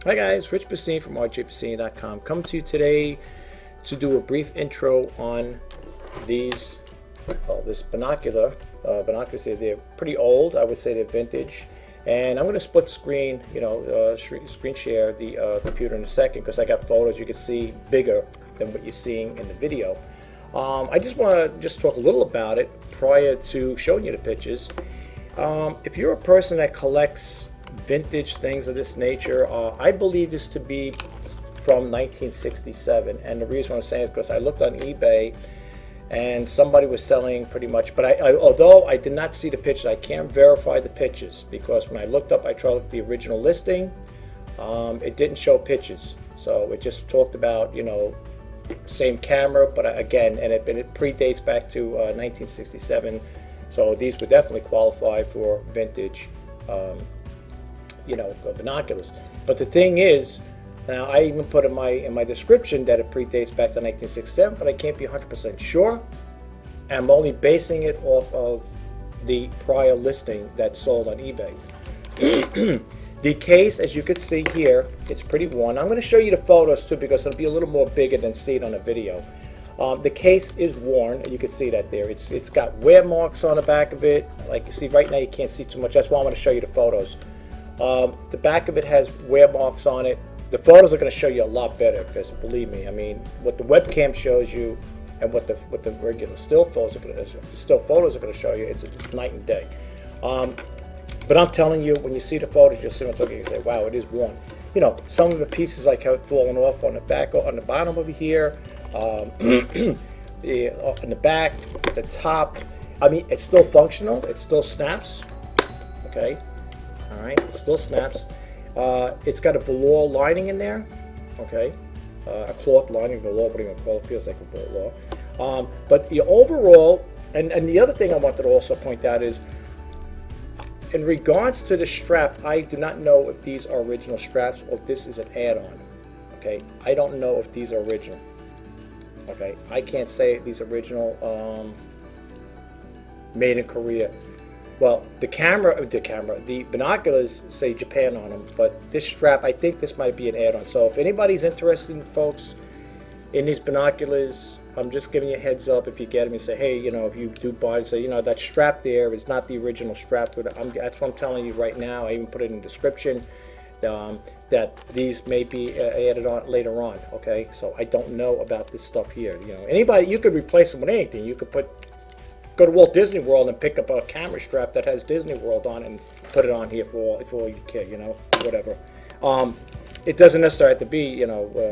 Hi guys, Rich Pasini from rjpasini.com. Come to you today to do a brief intro on these, this binoculars. They're pretty old. I would say they're vintage. And I'm going to split screen, screen share the computer in a second because I got photos you can see bigger than what you're seeing in the video. I just want to talk a little about it prior to showing you the pictures. If you're a person that collects vintage things of this nature, I believe this to be from 1967, and the reason I'm saying is because I looked on eBay and somebody was selling pretty much, but although I did not see the pictures, I can't verify the pictures because when I looked up, I tried the original listing, it didn't show pictures, so it just talked about, same camera, but again, and it predates back to 1967, so these would definitely qualify for vintage binoculars. But the thing is, now I even put in my description that it predates back to 1967, but I can't be 100% sure. I'm only basing it off of the prior listing that sold on eBay. The case, as you can see here, it's pretty worn. I'm going to show you the photos too because it'll be a little more bigger than see it on a video. The case is worn, and you can see that there. It's got wear marks on the back of it. Like you see right now, you can't see too much. That's why I'm going to show you the photos. The back of it has wear marks on it. The photos are going to show you a lot better because, believe me, I mean, what the webcam shows you and what the regular still photos are going to show you, it's night and day. But I'm telling you, when you see the photos, you'll see what I'm talking about. You say, "Wow, it is worn." Some of the pieces like have fallen off on the back, on the bottom over here, in the back, the top. I mean, it's still functional. It still snaps. Okay. All right, it still snaps. It's got a velour lining in there, okay, a cloth lining, velour, what do you want to call it? Feels like a velour. But the overall, and the other thing I wanted to also point out is, in regards to the strap, I do not know if these are original straps or if this is an add-on, okay? I don't know if these are original, okay? I can't say if these are original, made in Korea. Well, the binoculars say Japan on them, but this strap, I think this might be an add-on. So if anybody's interested, folks, in these binoculars, I'm just giving you a heads up. If you get them, you say, hey, if you do buy, say, that strap there is not the original strap. But that's what I'm telling you right now. I even put it in the description that these may be added on later on. Okay, so I don't know about this stuff here. Anybody, you could replace them with anything. You could go to Walt Disney World and pick up a camera strap that has Disney World on and put it on here for your kid, whatever. It doesn't necessarily have to be,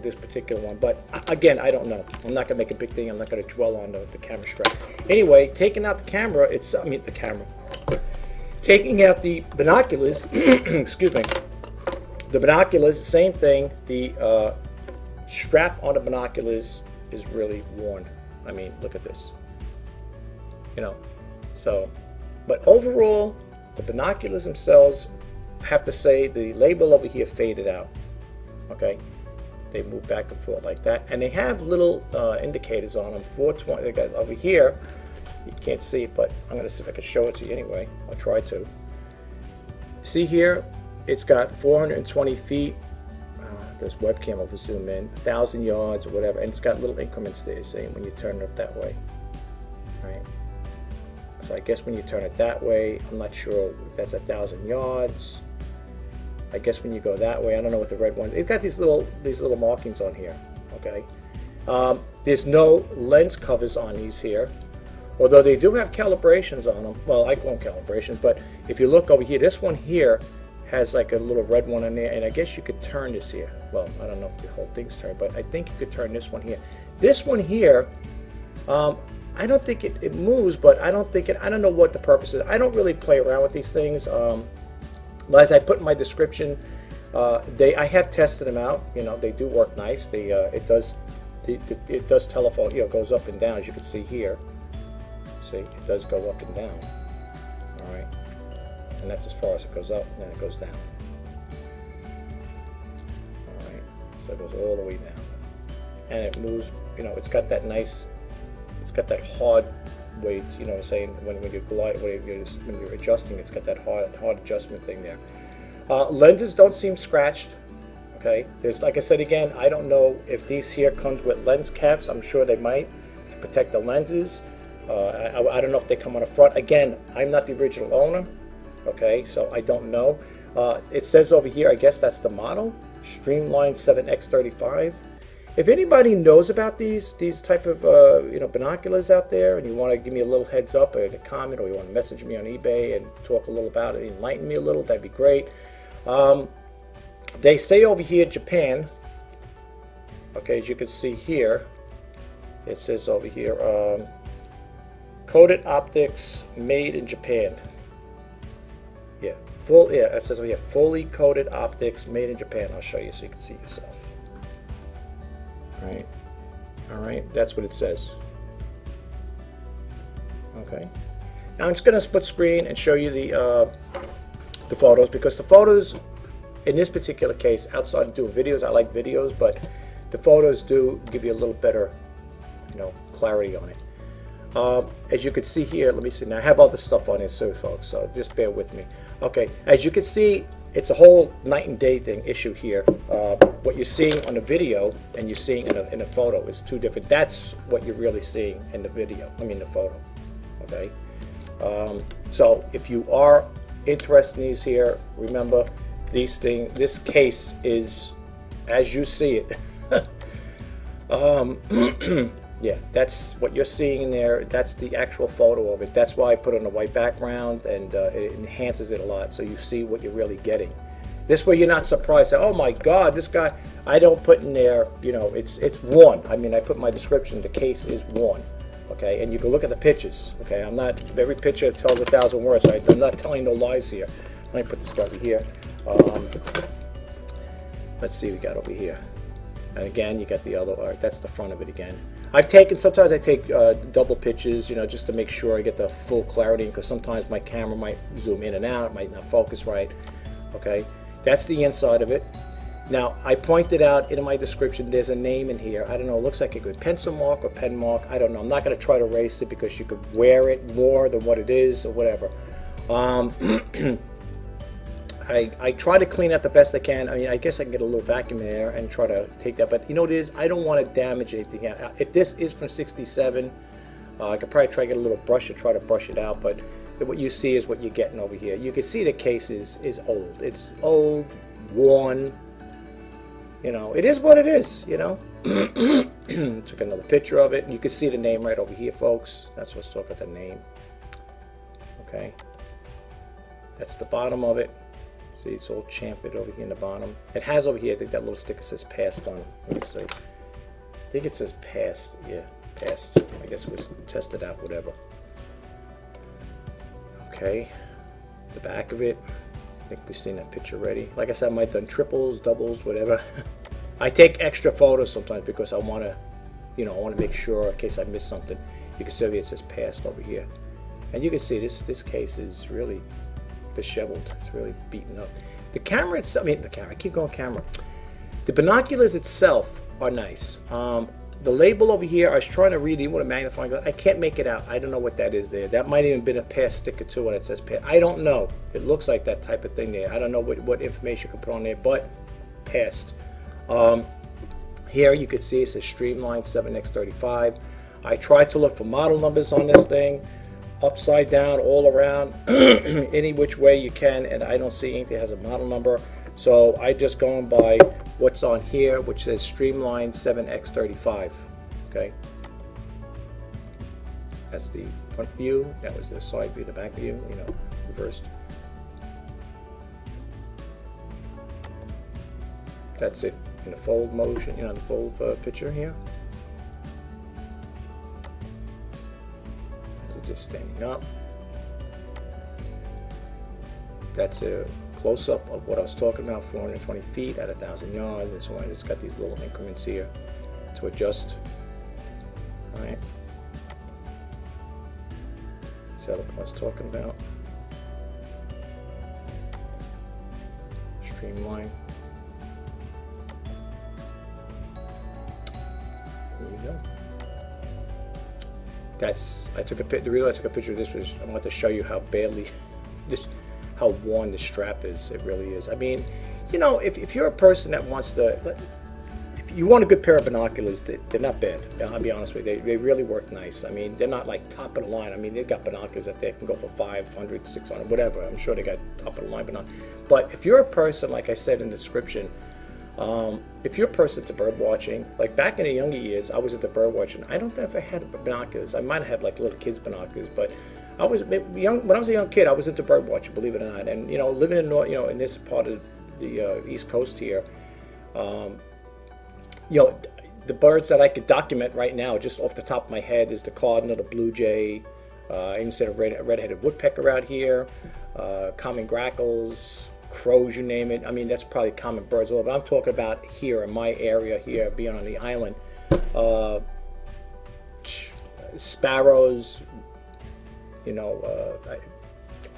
this particular one, but again, I don't know. I'm not gonna make a big thing. I'm not gonna dwell on the camera strap. Anyway, taking out the camera, taking out the binoculars, excuse me, the binoculars, same thing. The strap on the binoculars is really worn. I mean, look at this. But overall, the binoculars themselves, I have to say the label over here faded out. Okay, they move back and forth like that, and they have little indicators on them. 420. They got over here. You can't see it, but I'm going to see if I can show it to you anyway. I'll try to. See here, it's got 420 feet. This webcam will zoom in, 1,000 yards or whatever, and it's got little increments there. See when you turn it up that way. Right. So I guess when you turn it that way, I'm not sure if that's 1,000 yards. I guess when you go that way, I don't know what the red one. It's got these little markings on here. Okay. There's no lens covers on these here, although they do have calibrations on them. Well, I call them calibrations, but if you look over here, this one here has like a little red one in there, and I guess you could turn this here. Well, I don't know if the whole thing's turned, but I think you could turn this one here. This one here. I don't think it moves, but I don't know what the purpose is. I don't really play around with these things. As I put in my description, I have tested them out. They do work nice. It does telephone. It goes up and down, as you can see here. See, it does go up and down. All right, and that's as far as it goes up, and then it goes down. All right, so it goes all the way down, and it moves. It's got that nice. It's got that hard weight, saying when you glide, when you're adjusting, it's got that hard adjustment thing there. Lenses don't seem scratched. Okay, there's, like I said again, I don't know if these here comes with lens caps. I'm sure they might to protect the lenses. I don't know if they come on the front. Again, I'm not the original owner. Okay, so I don't know. It says over here, I guess that's the model, Streamline 7X35. If anybody knows about these type of binoculars out there, and you want to give me a little heads up or a comment, or you want to message me on eBay and talk a little about it, enlighten me a little, that'd be great. They say over here Japan. Okay, as you can see here, it says over here coated optics made in Japan. Yeah, it says over here fully coated optics made in Japan. I'll show you so you can see yourself. Right. All right, that's what it says. Okay. Now I'm just going to split screen and show you the photos, because the photos in this particular case, outside of doing videos, I like videos, but the photos do give you a little better, clarity on it. As you can see here, let me see. Now I have all this stuff on it, so folks, so just bear with me. Okay, as you can see, it's a whole night and day thing issue here. What you're seeing on the video and you're seeing in a photo is two different. That's what you're really seeing in the video. I mean the photo. Okay. So if you are interested in these here, remember this case is as you see it. Yeah, that's what you're seeing in there. That's the actual photo of it. That's why I put it on a white background, and it enhances it a lot, so you see what you're really getting. This way you're not surprised that, oh my God, this guy, I don't put in there, it's one. I mean, I put in my description, the case is one. Okay, and you can look at the pictures. Okay, I'm not, every picture tells 1,000 words. I'm not telling no lies here. Let me put this over here. Let's see, we got over here. And again, you got the other, all right, that's the front of it again. Sometimes I take double pictures, just to make sure I get the full clarity, because sometimes my camera might zoom in and out, might not focus right. Okay, that's the inside of it. Now, I pointed out in my description, there's a name in here. I don't know, it looks like a good pencil mark or pen mark. I don't know. I'm not going to try to erase it, because you could wear it more than what it is or whatever. I try to clean out the best I can. I mean, I guess I can get a little vacuum there and try to take that. But you know what it is? I don't want to damage anything. If this is from '67, I could probably try to get a little brush to try to brush it out. But what you see is what you're getting over here. You can see the case is old. It's old, worn. It is what it is, Took another picture of it. And you can see the name right over here, folks. That's what's talking about the name. Okay. That's the bottom of it. See, it's all chamfered over here in the bottom. It has over here, I think that little sticker says passed on. Let me see. I think it says passed. Yeah, passed. I guess it was tested out, whatever. Okay. The back of it. I think we've seen that picture already. Like I said, I might have done triples, doubles, whatever. I take extra photos sometimes because I want to, I want to make sure in case I miss something. You can see over here it says passed over here. And you can see this case is really disheveled. It's really beaten up. The camera itself, I keep going camera. The binoculars itself are nice. The label over here, I was trying to read it with a magnifying glass. I can't make it out. I don't know what that is there. That might even been a pass sticker too when it says pass. I don't know. It looks like that type of thing there. I don't know what information you can put on there, but passed. Here you can see it says Streamline 7X35. I tried to look for model numbers on this thing, upside down, all around, any which way you can, and I don't see anything that has a model number. So I just going by what's on here, which says Streamline 7X35. Okay, that's the front view. That was the side view, the back view. Reversed. That's it in the fold motion. The fold picture here. So just standing up. That's a close-up of what I was talking about, 420 feet at 1,000 yards and so on. It's got these little increments here to adjust. All right. Setup I was talking about. Streamline. Here we go. I took a picture of this, which I wanted to show you how badly how worn the strap is. It really is. I mean, you know, if you're a person that wants to, if you want a good pair of binoculars, they're not bad. I'll be honest with you, they really work nice. I mean, they're not like top of the line. I mean, they've got binoculars that they can go for 500, 600, whatever. I'm sure they got top of the line binoculars. But if you're a person, like I said in the description, if you're a person to bird watching, like back in the younger years, I was into bird watching. I don't know if I had binoculars. I might have had like little kids binoculars, but I was young. When I was a young kid, I was into bird watching, believe it or not. And you know, living in North, you know, in this part of the East Coast here, you know, the birds that I could document right now, just off the top of my head, is the cardinal, the blue jay. I even said a red-headed woodpecker out here, common grackles, crows, you name it. I mean, that's probably common birds. But I'm talking about here in my area here, being on the island, sparrows. You know,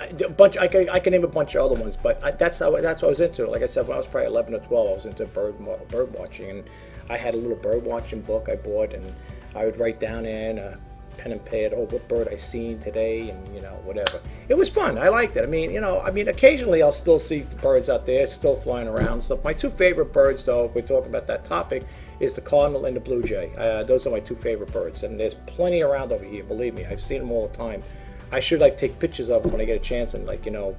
a bunch. I can name a bunch of other ones, but that's what I was into. Like I said, when I was probably 11 or 12, I was into bird watching, and I had a little bird watching book I bought, and I would write down in a pen and pad, oh, what bird I seen today, and you know, whatever. It was fun. I liked it. I mean, you know, occasionally I'll still see the birds out there, still flying around. So my two favorite birds, though, if we're talking about that topic, is the cardinal and the blue jay. Those are my two favorite birds, and there's plenty around over here. Believe me, I've seen them all the time. I should like take pictures of them when I get a chance and like, you know,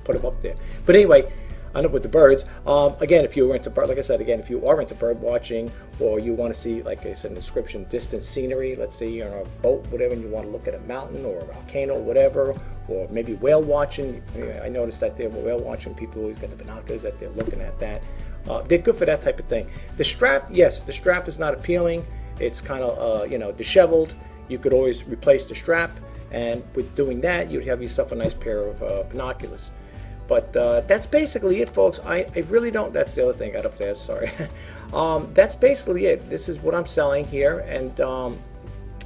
put them up there. But anyway, enough with the birds. Again, if you were into bird, like I said, again, if you are into bird watching, or you want to see, like I said in the description, distant scenery, let's say you're on a boat, whatever, and you want to look at a mountain or a volcano, whatever, or maybe whale watching. I noticed that there were whale watching people always got the binoculars that they're looking at that. They're good for that type of thing. The strap, yes, the strap is not appealing. It's kind of, you know, disheveled. You could always replace the strap. And with doing that, you'd have yourself a nice pair of binoculars. But that's basically it, folks. I really don't. That's the other thing I got up there. Sorry. That's basically it. This is what I'm selling here. And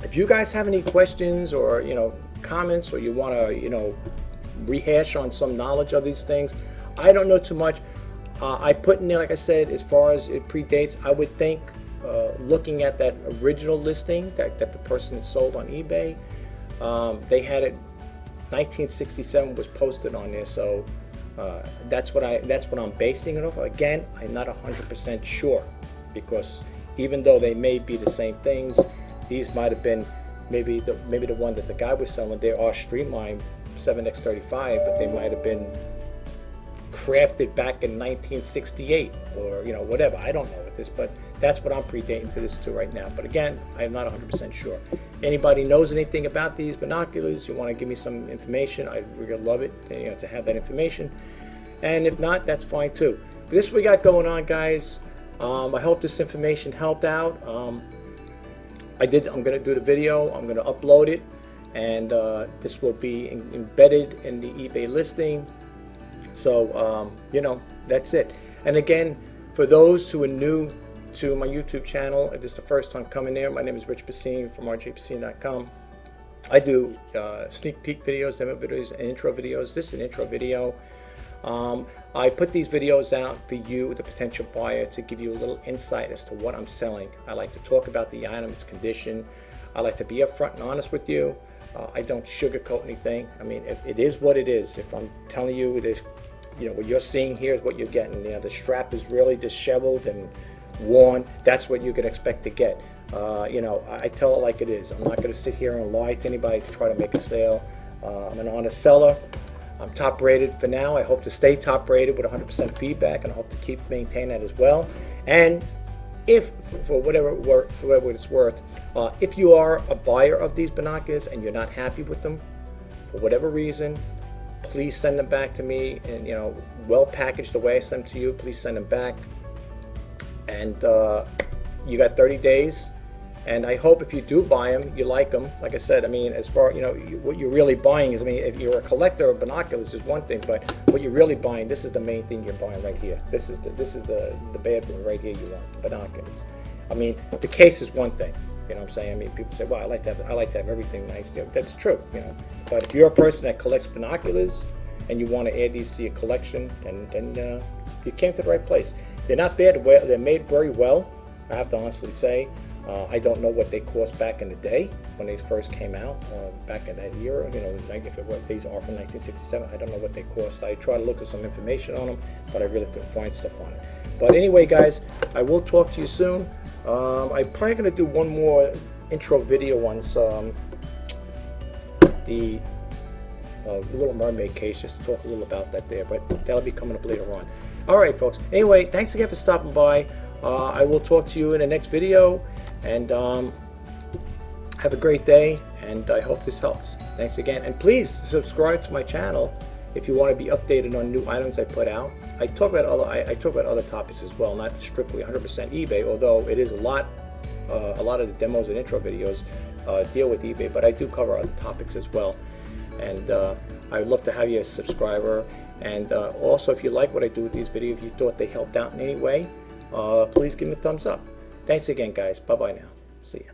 if you guys have any questions or, you know, comments, or you want to, you know, rehash on some knowledge of these things, I don't know too much. I put in there, like I said, as far as it predates, I would think looking at that original listing that the person had sold on eBay. They had it 1967 was posted on there, so that's what I'm basing it off. Again, I'm not 100% sure, because even though they may be the same things, these might have been maybe the one that the guy was selling. They are Streamline 7X35, but they might have been crafted back in 1968 or, you know, whatever. I don't know what this, but that's what I'm predating to this to right now. But again, I'm not 100% sure. Anybody knows anything about these binoculars, you want to give me some information, I'd really love it, you know, to have that information. And if not, that's fine too. But this is what we got going on, guys. I hope this information helped out. I'm going to do the video. I'm going to upload it, and this will be embedded in the eBay listing. So, you know, that's it. And again, for those who are new to my YouTube channel, if this is the first time coming there, my name is Rich Pasini from rjpasini.com. I do sneak peek videos, demo videos, and intro videos. This is an intro video. I put these videos out for you, the potential buyer, to give you a little insight as to what I'm selling. I like to talk about the item, its condition. I like to be upfront and honest with you. I don't sugarcoat anything. I mean, it is what it is. If I'm telling you it is, you know, what you're seeing here is what you're getting. You know, the strap is really disheveled and worn. That's what you can expect to get. You know, I tell it like it is. I'm not going to sit here and lie to anybody to try to make a sale. I'm an honest seller. I'm top rated for now. I hope to stay top rated with 100% feedback, and I hope to keep maintain that as well. And if, for whatever it's worth, if you are a buyer of these binoculars and you're not happy with them for whatever reason, please send them back to me, and, you know, well packaged the way I send them to you. Please send them back, and you got 30 days. And I hope if you do buy them, you like them. Like I said, I mean, as far, you know, what you're really buying is, I mean, if you're a collector of binoculars is one thing, but what you're really buying, this is the main thing you're buying right here. This is the bad one right here. You want binoculars. I mean, the case is one thing. You know what I'm saying? I mean, people say, well, I like to have everything nice. You know, that's true, you know. But if you're a person that collects binoculars and you want to add these to your collection, then you came to the right place. They're not bad. They're made very well, I have to honestly say. I don't know what they cost back in the day when they first came out, back in that year. You know, like if it was, these are from 1967, I don't know what they cost. I tried to look at some information on them, but I really couldn't find stuff on it. But anyway, guys, I will talk to you soon. I'm probably going to do one more intro video once the Little Mermaid case, just to talk a little about that there, but that'll be coming up later on. All right, folks. Anyway, thanks again for stopping by. I will talk to you in the next video, and have a great day, and I hope this helps. Thanks again, and please subscribe to my channel if you want to be updated on new items I put out. I talk about other topics as well, not strictly 100% eBay, although it is a lot of the demos and intro videos deal with eBay, but I do cover other topics as well. And I would love to have you as a subscriber. And also, if you like what I do with these videos, if you thought they helped out in any way, please give me a thumbs up. Thanks again, guys. Bye-bye now. See ya.